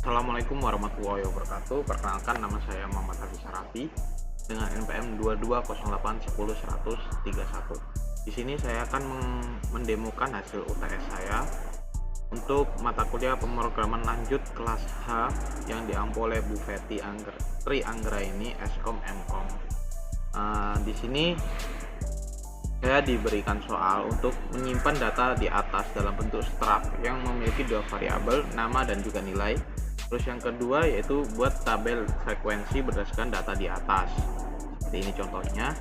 Assalamualaikum warahmatullahi wabarakatuh. Perkenalkan, nama saya Muhammad Hafiz Harafi dengan NPM 2208110131. Di sini saya akan mendemokan hasil UTS saya untuk mata kuliah pemrograman lanjut kelas H yang diampu oleh Bu Feti Tri Anggraini Eskom Mkom. Di sini saya diberikan soal untuk menyimpan data di atas dalam bentuk struct yang memiliki dua variabel, nama dan juga nilai. Terus yang kedua yaitu buat tabel frekuensi berdasarkan data di atas. Seperti ini contohnya.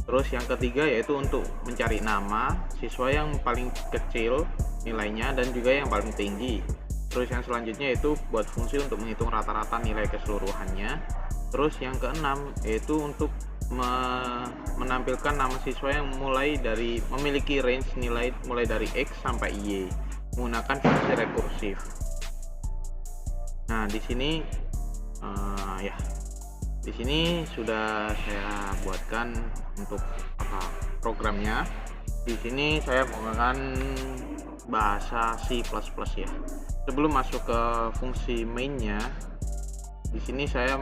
Terus yang ketiga yaitu untuk mencari nama siswa yang paling kecil nilainya dan juga yang paling tinggi. Terus yang selanjutnya yaitu buat fungsi untuk menghitung rata-rata nilai keseluruhannya. Terus yang keenam yaitu untuk menampilkan nama siswa yang memiliki range nilai mulai dari X sampai Y menggunakan fungsi rekursif. Nah, di sini di sini sudah saya buatkan untuk programnya. Di sini saya menggunakan bahasa C++ ya. Sebelum masuk ke fungsi mainnya, di sini saya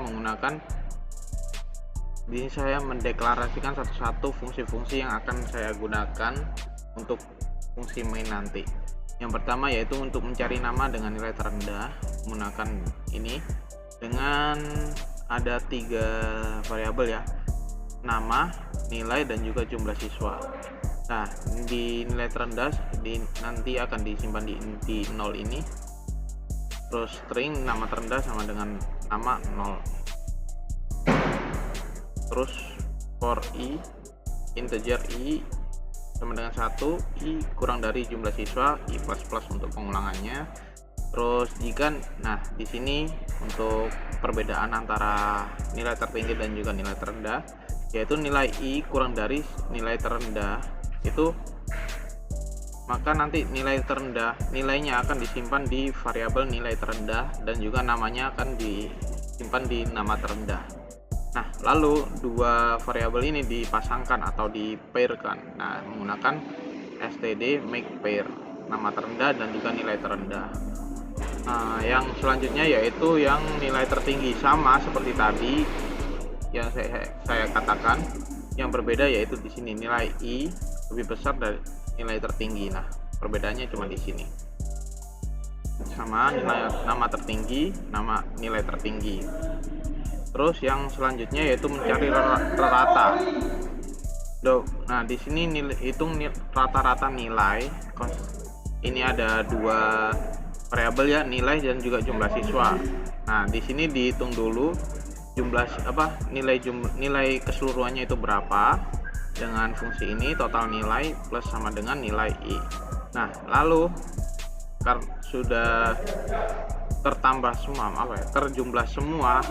mendeklarasikan satu-satu fungsi-fungsi yang akan saya gunakan untuk fungsi main nanti. Yang pertama yaitu untuk mencari nama dengan nilai terendah menggunakan ini dengan ada 3 variabel ya, nama, nilai dan juga jumlah siswa. Nah, di nilai terendah nanti akan disimpan di 0 ini. Terus string nama terendah sama dengan nama 0. Terus for i integer i sama dengan 1, i kurang dari jumlah siswa, i++ untuk pengulangannya. Terus jika di sini untuk perbedaan antara nilai tertinggi dan juga nilai terendah, yaitu nilai i kurang dari nilai terendah itu, maka nanti nilainya akan disimpan di variabel nilai terendah dan juga namanya akan disimpan di nama terendah. Nah, lalu dua variabel ini dipasangkan atau dipairkan. Nah, menggunakan std make pair, nama terendah dan juga nilai terendah. Nah, yang selanjutnya yaitu yang nilai tertinggi, sama seperti tadi yang saya katakan. Yang berbeda yaitu di sini nilai i lebih besar dari nilai tertinggi. Nah, perbedaannya cuma di sini. Sama nama tertinggi, nama nilai tertinggi. Terus yang selanjutnya yaitu mencari rata. Nah, di sini hitung rata-rata nilai. Ini ada 2 variabel ya, nilai dan juga jumlah siswa. Nah, di sini dihitung dulu nilai keseluruhannya itu berapa dengan fungsi ini, total nilai plus sama dengan nilai i. Nah, lalu sudah terjumlah semua,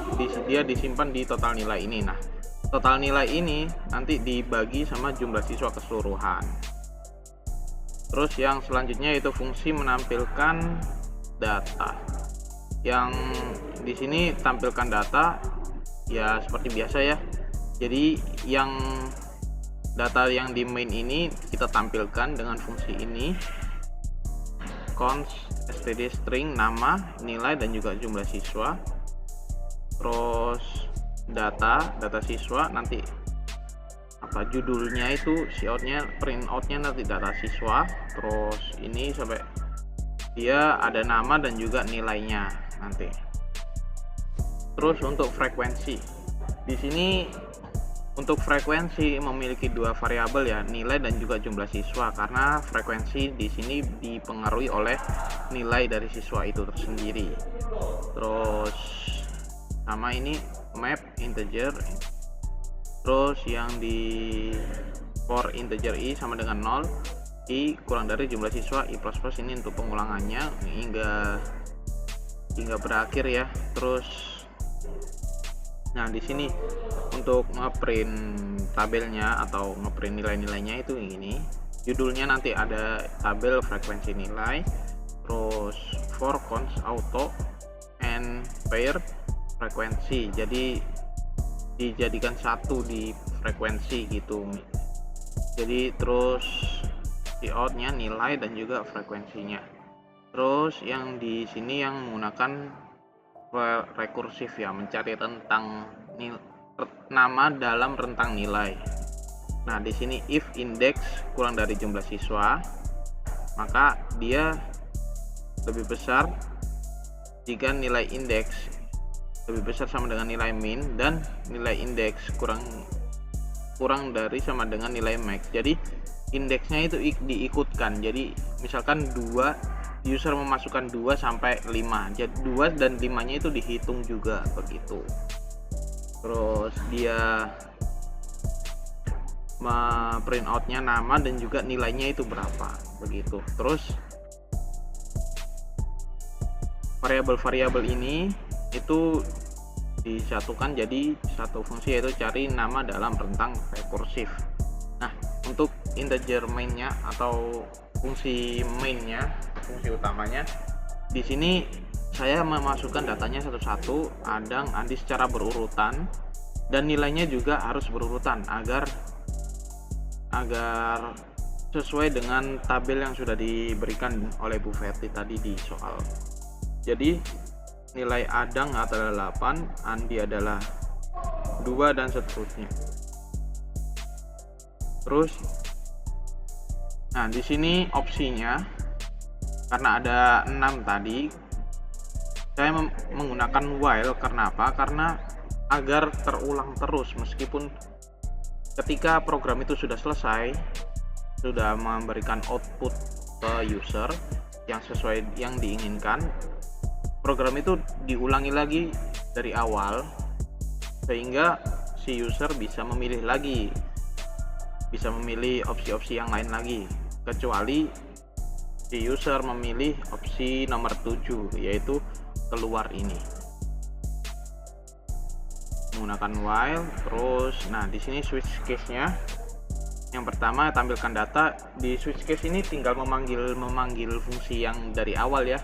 dia disimpan di total nilai ini. Nah, total nilai ini nanti dibagi sama jumlah siswa keseluruhan. Terus yang selanjutnya yaitu fungsi menampilkan data. Yang di sini tampilkan data ya seperti biasa ya. Jadi yang data yang di main ini kita tampilkan dengan fungsi ini, const std string nama, nilai dan juga jumlah siswa. Terus data siswa nanti judulnya itu print outnya nanti data siswa. Terus ini sampai dia ada nama dan juga nilainya nanti. Terus untuk frekuensi, di sini untuk frekuensi memiliki 2 variabel ya, nilai dan juga jumlah siswa, karena frekuensi di sini dipengaruhi oleh nilai dari siswa itu tersendiri. Terus sama ini map integer. Terus yang di for integer i sama dengan 0, i kurang dari jumlah siswa, i++ ini untuk pengulangannya hingga berakhir ya. Terus di sini untuk ngeprint tabelnya atau ngeprint nilai-nilainya itu ini. Judulnya nanti ada tabel frekuensi nilai, terus for const auto and pair frekuensi. Jadi dijadikan satu di frekuensi gitu. Jadi terus di outnya nilai dan juga frekuensinya. Terus yang di sini yang menggunakan rekursif ya, mencari nama dalam rentang nilai. Nah, di sini if indeks kurang dari jumlah siswa, maka dia lebih besar jika nilai indeks lebih besar sama dengan nilai min dan nilai indeks kurang dari sama dengan nilai max. Jadi indeksnya itu diikutkan. Jadi misalkan 2, user memasukkan 2 sampai 5. Jadi 2 dan 5-nya itu dihitung juga begitu. Terus dia print out-nya nama dan juga nilainya itu berapa begitu. Terus variabel-variabel ini itu disatukan jadi satu fungsi, yaitu cari nama dalam rentang rekursif. Nah, untuk integer main-nya atau fungsi main-nya, fungsi utamanya, di sini saya memasukkan datanya satu-satu, Adang, Andi secara berurutan, dan nilainya juga harus berurutan agar sesuai dengan tabel yang sudah diberikan oleh Bu Ferti tadi di soal. Jadi nilai Adang adalah 8, Andi adalah 2 dan seterusnya. Terus nah, di sini opsinya karena ada 6 tadi, saya menggunakan while. Karena apa? Karena agar terulang terus, meskipun ketika program itu sudah selesai, sudah memberikan output ke user yang sesuai yang diinginkan, program itu diulangi lagi dari awal sehingga si user bisa memilih lagi, bisa memilih opsi-opsi yang lain lagi, kecuali si user memilih opsi nomor 7, yaitu keluar ini menggunakan while. Terus nah, di sini switch case-nya yang pertama, tampilkan data. Di switch case ini tinggal memanggil fungsi yang dari awal ya.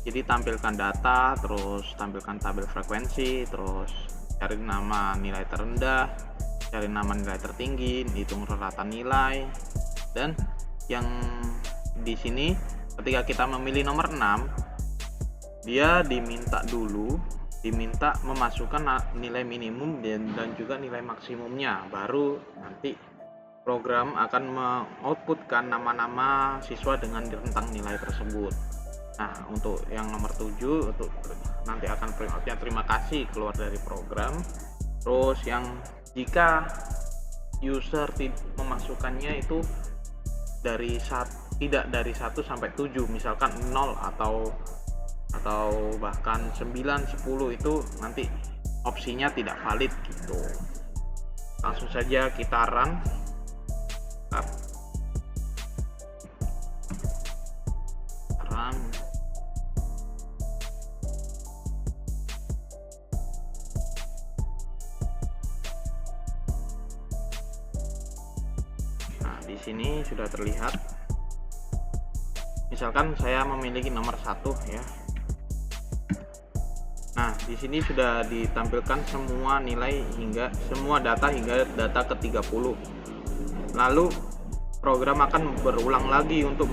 Jadi tampilkan data, terus tampilkan tabel frekuensi, terus cari nama nilai terendah, cari nama nilai tertinggi, hitung rata nilai. Dan yang di sini ketika kita memilih nomor 6, dia diminta memasukkan nilai minimum dan juga nilai maksimumnya, baru nanti program akan mengoutputkan nama-nama siswa dengan rentang nilai tersebut. Nah, untuk yang nomor 7 untuk nanti akan print out-nya terima kasih keluar dari program. Terus yang jika user memasukkannya itu tidak dari 1 sampai 7, misalkan 0 atau bahkan 9, 10, itu nanti opsinya tidak valid gitu. Langsung saja kita run. Nah, di sini sudah terlihat. Misalkan saya memiliki nomor 1 ya. Nah, di sini sudah ditampilkan semua nilai semua data hingga data ke-30. Lalu program akan berulang lagi untuk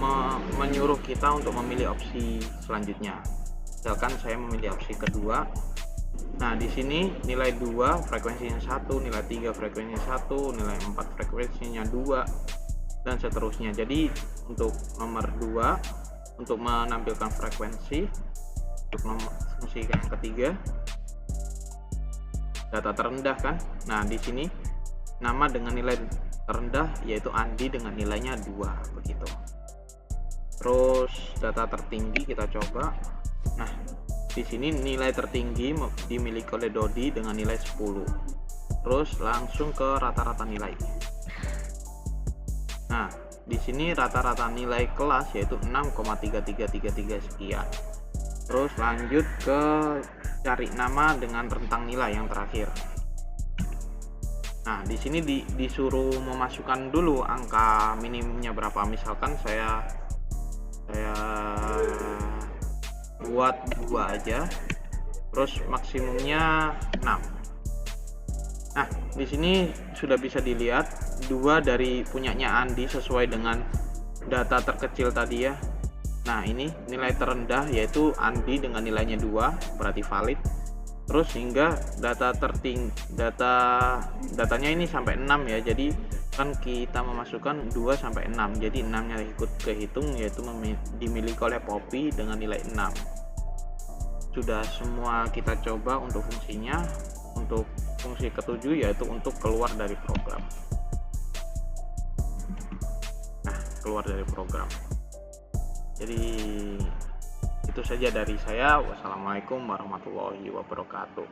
menyuruh kita untuk memilih opsi selanjutnya. Misalkan saya memilih opsi kedua. Nah, di sini nilai 2 frekuensinya 1, nilai 3 frekuensinya 1, nilai 4 frekuensinya 2, dan seterusnya. Jadi untuk nomor 2 untuk menampilkan frekuensi, untuk nomor fungsi yang ketiga data terendah kan. Nah, di sini nama dengan nilai terendah yaitu Andi dengan nilainya 2 begitu. Terus data tertinggi kita coba. Nah, di sini nilai tertinggi dimiliki oleh Dodi dengan nilai 10. Terus langsung ke rata-rata nilai. Nah, di sini rata-rata nilai kelas yaitu 6,3333 sekian. Terus lanjut ke cari nama dengan rentang nilai yang terakhir. Nah, di sini disuruh memasukkan dulu angka minimumnya berapa. Misalkan saya buat 2 aja. Terus maksimumnya 6. Nah, di sini sudah bisa dilihat 2 dari punyanya Andi sesuai dengan data terkecil tadi ya. Nah, ini nilai terendah yaitu Andi dengan nilainya 2, berarti valid. terus hingga datanya ini sampai 6 ya. Jadi kan kita memasukkan 2 sampai 6, jadi 6-nya ikut kehitung, yaitu dimiliki oleh Poppy dengan nilai 6. Sudah semua kita coba untuk fungsinya. Untuk fungsi ketujuh yaitu untuk keluar dari program. Nah, keluar dari program. Jadi itu saja dari saya. Wassalamualaikum warahmatullahi wabarakatuh.